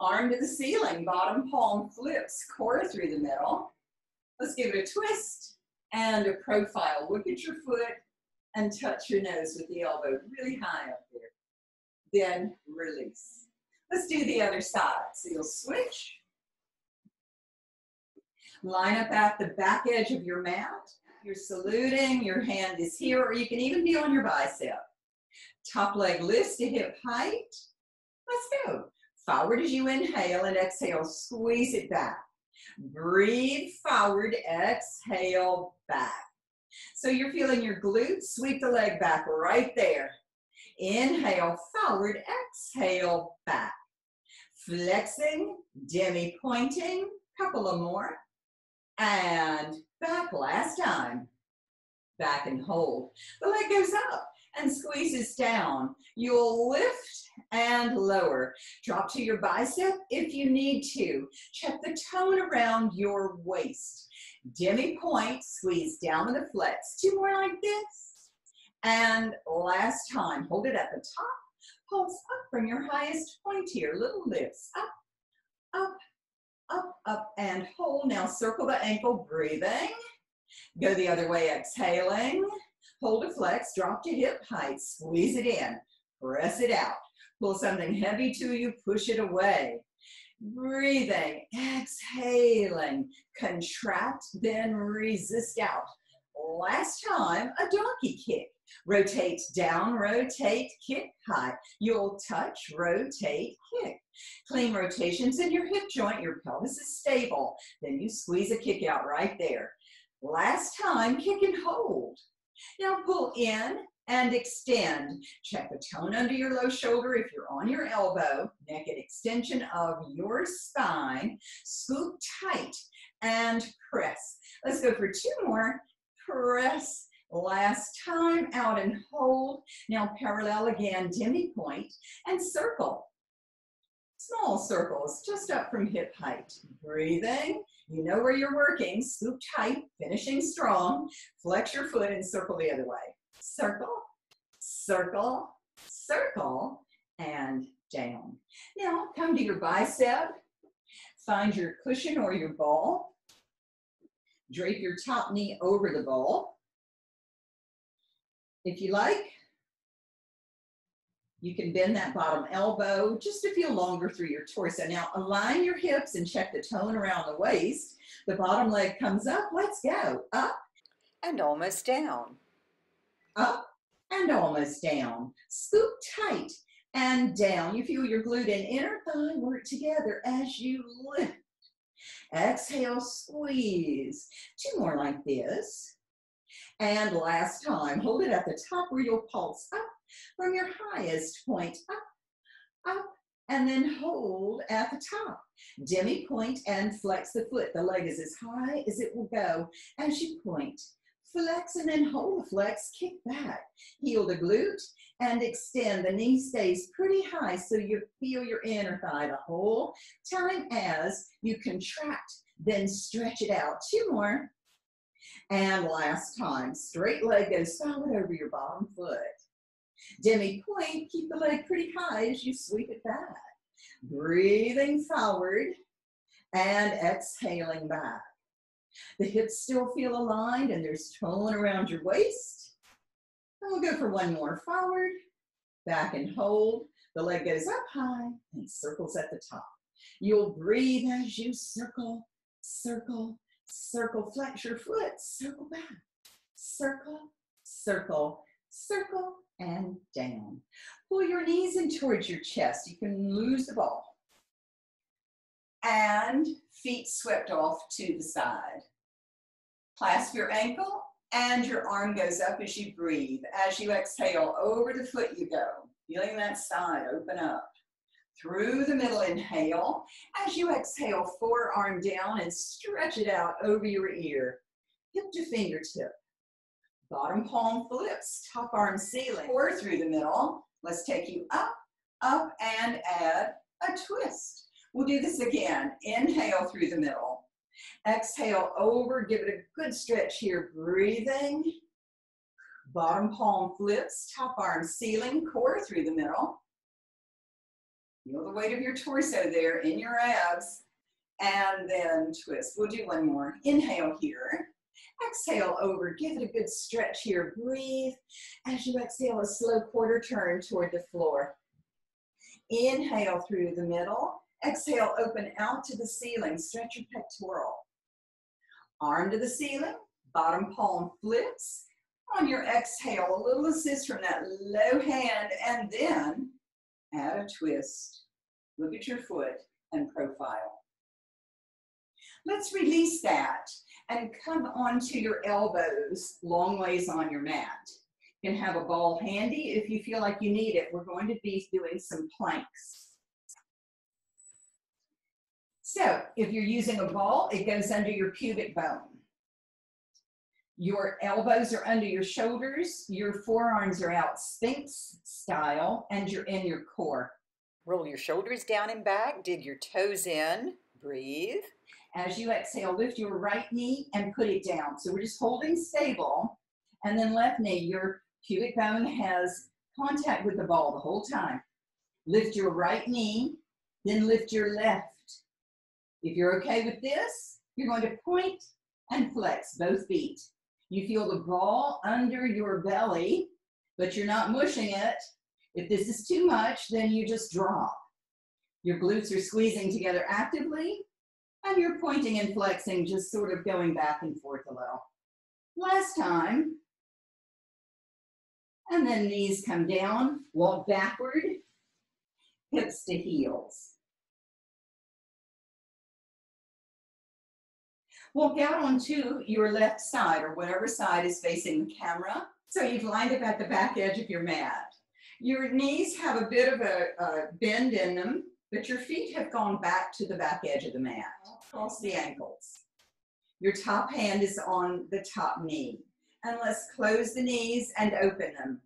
Arm to the ceiling, bottom palm flips, core through the middle. Let's give it a twist and a profile. Look at your foot and touch your nose with the elbow really high up there. Then release. Let's do the other side. So you'll switch. Line up at the back edge of your mat. You're saluting, your hand is here, or you can even be on your bicep. Top leg lifts to hip height. Let's go. Forward as you inhale and exhale, squeeze it back. Breathe forward, exhale back. So you're feeling your glutes, sweep the leg back right there. Inhale forward, exhale back. Flexing, demi pointing, couple of more. And back, last time. Back and hold. The leg goes up and squeezes down. You'll lift and lower. Drop to your bicep if you need to. Check the tone around your waist. Demi point, squeeze down with a flex. 2 more like this. And last time, hold it at the top. Pulse up from your highest point here. Little lifts, up, up, up, up, and hold. Now circle the ankle, breathing. Go the other way, exhaling. Hold a flex, drop to hip height, squeeze it in, press it out. Pull something heavy to you, push it away. Breathing, exhaling, contract, then resist out. Last time, a donkey kick. Rotate down, rotate, kick high. You'll touch, rotate, kick. Clean rotations in your hip joint, your pelvis is stable. Then you squeeze a kick out right there. Last time, kick and hold. Now pull in and extend. Check the tone under your low shoulder if you're on your elbow. Naked extension of your spine. Scoop tight and press. Let's go for 2 more. Press. Last time, out and hold. Now parallel again, demi point and circle. Small circles just up from hip height. Breathing. You know where you're working. Scoop tight, finishing strong. Flex your foot and circle the other way. Circle, circle, circle, and down. Now come to your bicep. Find your cushion or your ball. Drape your top knee over the ball. If you like, you can bend that bottom elbow just to feel longer through your torso. Now align your hips and check the tone around the waist. The bottom leg comes up. Let's go. Up. And almost down. Up and almost down. Scoop tight and down. You feel your glute and inner thigh work together as you lift. Exhale, squeeze. 2 more like this. And last time, hold it at the top where you'll pulse up from your highest point. Up, up, and then hold at the top. Demi point and flex the foot. The leg is as high as it will go as you point. Flex and then hold the flex, kick back. Heel the glute and extend. The knee stays pretty high so you feel your inner thigh the whole time as you contract, then stretch it out. 2 more. And last time, straight leg goes solid over your bottom foot. Demi point, keep the leg pretty high as you sweep it back. Breathing forward and exhaling back. The hips still feel aligned and there's tone around your waist. And we'll go for 1 more. Forward, back and hold. The leg goes up high and circles at the top. You'll breathe as you circle, circle, circle. Flex your foot, circle back. Circle, circle, circle, and down. Pull your knees in towards your chest. You can lose the ball. And feet swept off to the side. Clasp your ankle and your arm goes up as you breathe. As you exhale, over the foot you go. Feeling that side open up. Through the middle, inhale. As you exhale, forearm down and stretch it out over your ear. Hip to fingertip. Bottom palm flips, top arm ceiling. Core through the middle. Let's take you up, up, and add a twist. We'll do this again. Inhale through the middle. Exhale over, give it a good stretch here. Breathing. Bottom palm flips, top arm ceiling, core through the middle. Feel the weight of your torso there in your abs. And then twist. We'll do 1 more. Inhale here. Exhale over, give it a good stretch here. Breathe. As you exhale, a slow quarter turn toward the floor. Inhale through the middle. Exhale, open out to the ceiling. Stretch your pectoral. Arm to the ceiling. Bottom palm flips. On your exhale, a little assist from that low hand, and then add a twist. Look at your foot and profile. Let's release that and come onto your elbows long ways on your mat. You can have a ball handy if you feel like you need it. We're going to be doing some planks. So if you're using a ball, it goes under your pubic bone. Your elbows are under your shoulders, your forearms are out Sphinx style, and you're in your core. Roll your shoulders down and back, dig your toes in, breathe. As you exhale, lift your right knee and put it down. So we're just holding stable, and then left knee, your pubic bone has contact with the ball the whole time. Lift your right knee, then lift your left. If you're okay with this, you're going to point and flex both feet. You feel the ball under your belly, but you're not mushing it. If this is too much, then you just drop. Your glutes are squeezing together actively, and you're pointing and flexing, just sort of going back and forth a little. Last time. And then knees come down, walk backward, hips to heels. Walk out onto your left side, or whatever side is facing the camera. So you've lined up at the back edge of your mat. Your knees have a bit of a bend in them, but your feet have gone back to the back edge of the mat, across the ankles. Your top hand is on the top knee. And let's close the knees and open them.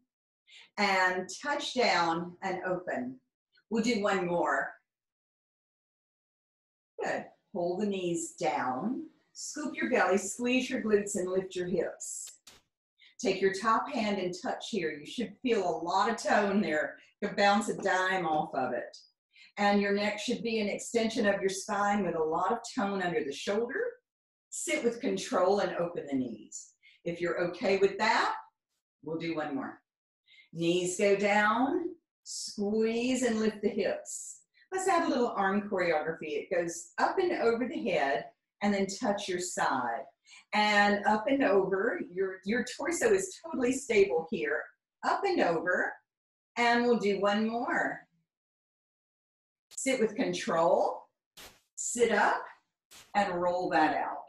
And touch down and open. We'll do 1 more. Good. Pull the knees down. Scoop your belly, squeeze your glutes, and lift your hips. Take your top hand and touch here. You should feel a lot of tone there. You can bounce a dime off of it. And your neck should be an extension of your spine with a lot of tone under the shoulder. Sit with control and open the knees. If you're okay with that, we'll do one more. Knees go down, squeeze and lift the hips. Let's add a little arm choreography. It goes up and over the head and then touch your side. And up and over, your torso is totally stable here. Up and over, and we'll do one more. Sit with control, sit up, and roll that out.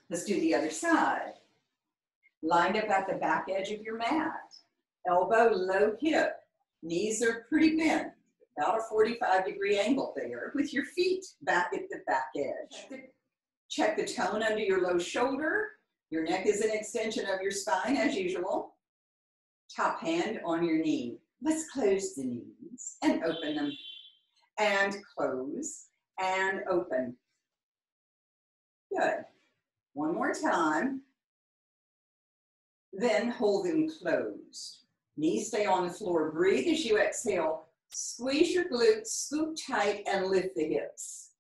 Let's do the other side. Lined up at the back edge of your mat. Elbow, low hip. Knees are pretty bent. About a 45-degree angle there with your feet back at the back edge. Check the tone under your low shoulder. Your neck is an extension of your spine as usual. Top hand on your knee. Let's close the knees and open them. And close and open. Good. One more time. Then hold them closed. Knees stay on the floor. Breathe as you exhale. Squeeze your glutes, scoop tight, and lift the hips.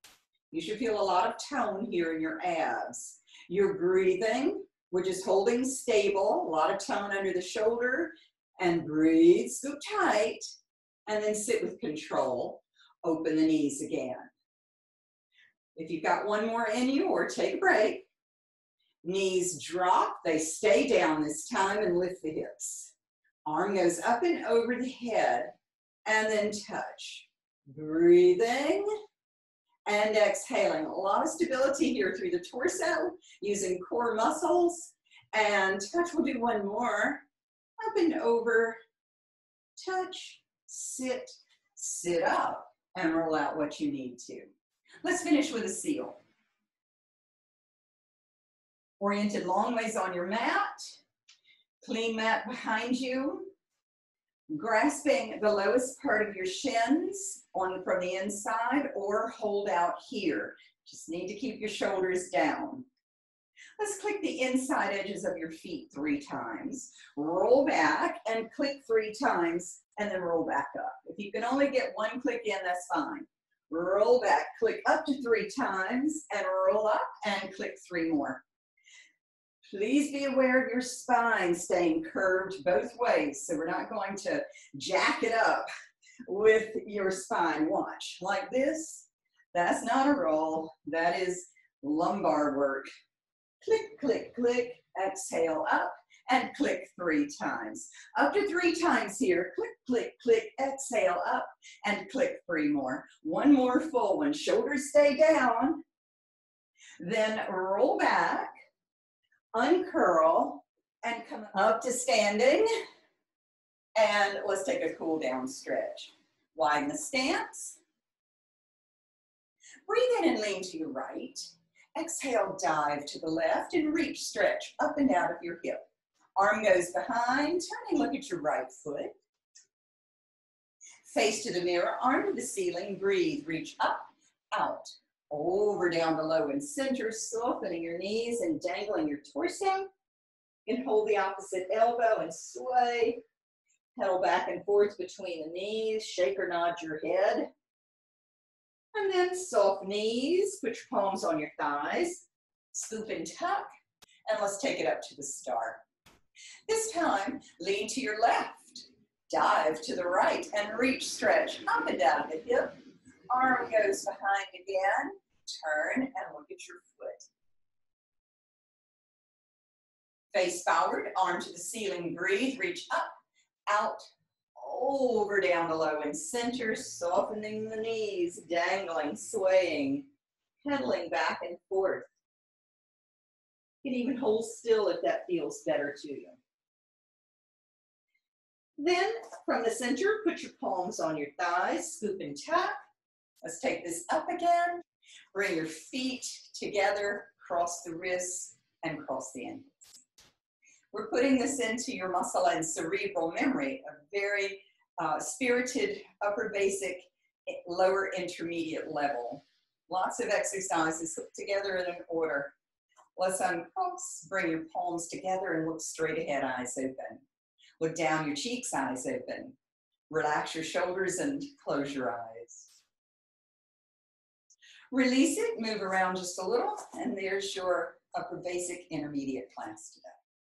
You should feel a lot of tone here in your abs. You're breathing. We're just holding stable. A lot of tone under the shoulder. And breathe, scoop tight, and then sit with control. Open the knees again. If you've got one more in you, or take a break. Knees drop. They stay down this time and lift the hips. Arm goes up and over the head. And then touch. Breathing and exhaling. A lot of stability here through the torso, using core muscles. And touch, we'll do one more. Up and over, touch, sit, sit up, and roll out what you need to. Let's finish with a seal. Oriented long ways on your mat. Clean mat behind you. Grasping the lowest part of your shins from the inside, or hold out here. Just need to keep your shoulders down. Let's click the inside edges of your feet 3 times. Roll back and click 3 times, and then roll back up. If you can only get 1 click in, that's fine. Roll back, click up to 3 times, and roll up and click 3 more. Please be aware of your spine staying curved both ways, so we're not going to jack it up with your spine. Watch, like this. That's not a roll. That is lumbar work. Click, click, click, exhale up, and click 3 times. Up to 3 times here. Click, click, click, exhale up, and click 3 more. One more full one. Shoulders stay down. Then roll back. Uncurl and come up to standing, and let's take a cool down stretch. Widen the stance. Breathe in and lean to your right. Exhale, dive to the left and reach, stretch up and out of your hip. Arm goes behind, turn and look at your right foot. Face to the mirror, arm to the ceiling, breathe, reach up, out. Over, down, below, and center, softening your knees and dangling your torso. You can hold the opposite elbow and sway. Pedal back and forth between the knees. Shake or nod your head. And then soft knees. Put your palms on your thighs. Scoop and tuck. And let's take it up to the start. This time, lean to your left. Dive to the right and reach, stretch up and down the hip. Arm goes behind again. Turn and look at your foot. Face forward, arm to the ceiling, breathe, reach up, out, over, down, below, and center, softening the knees, dangling, swaying, pedaling back and forth. You can even hold still if that feels better to you. Then, from the center, put your palms on your thighs, scoop and tuck. Let's take this up again. Bring your feet together, cross the wrists, and cross the ankles. We're putting this into your muscle and cerebral memory, a very spirited upper basic, lower intermediate level. Lots of exercises put together in an order. Let's uncross, bring your palms together and look straight ahead, eyes open. Look down your cheeks, eyes open. Relax your shoulders and close your eyes. Release it, move around just a little, and there's your upper basic intermediate class today.